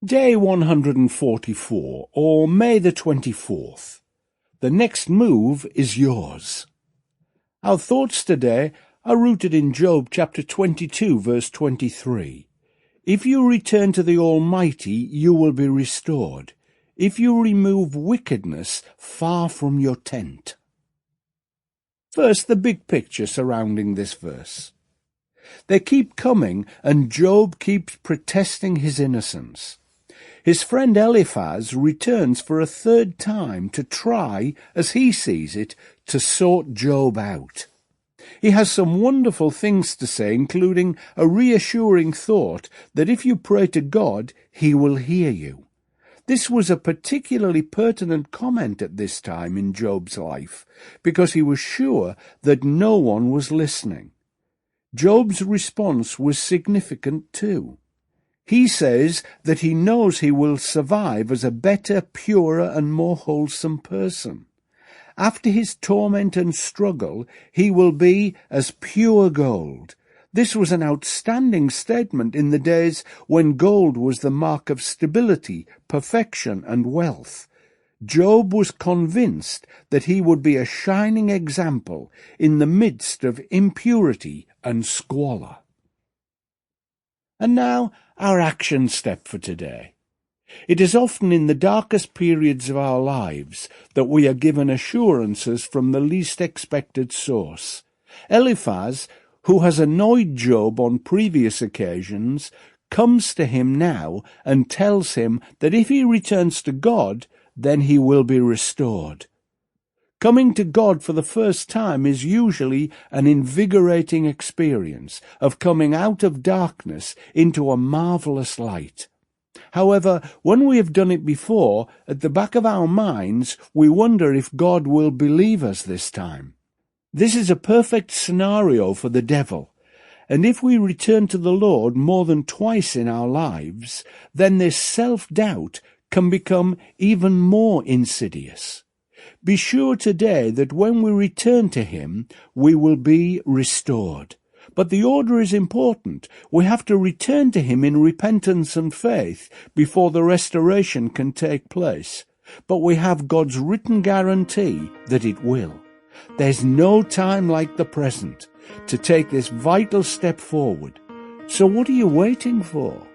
Day 144, or May the 24th. The next move is yours. Our thoughts today are rooted in Job chapter 22, verse 23. If you return to the Almighty, you will be restored. If you remove wickedness far from your tent. First, the big picture surrounding this verse. They keep coming, and Job keeps protesting his innocence. His friend Eliphaz returns for a third time to try, as he sees it, to sort Job out. He has some wonderful things to say, including a reassuring thought that if you pray to God, he will hear you. This was a particularly pertinent comment at this time in Job's life, because he was sure that no one was listening. Job's response was significant too. He says that he knows he will survive as a better, purer, and more wholesome person. After his torment and struggle, he will be as pure gold. This was an outstanding statement in the days when gold was the mark of stability, perfection, and wealth. Job was convinced that he would be a shining example in the midst of impurity and squalor. And now, our action step for today. It is often in the darkest periods of our lives that we are given assurances from the least expected source. Eliphaz, who has annoyed Job on previous occasions, comes to him now and tells him that if he returns to God, then he will be restored. Coming to God for the first time is usually an invigorating experience of coming out of darkness into a marvelous light. However, when we have done it before, at the back of our minds, we wonder if God will believe us this time. This is a perfect scenario for the devil, and if we return to the Lord more than twice in our lives, then this self-doubt can become even more insidious. Be sure today that when we return to him, we will be restored. But the order is important. We have to return to him in repentance and faith before the restoration can take place. But we have God's written guarantee that it will. There's no time like the present to take this vital step forward. So what are you waiting for?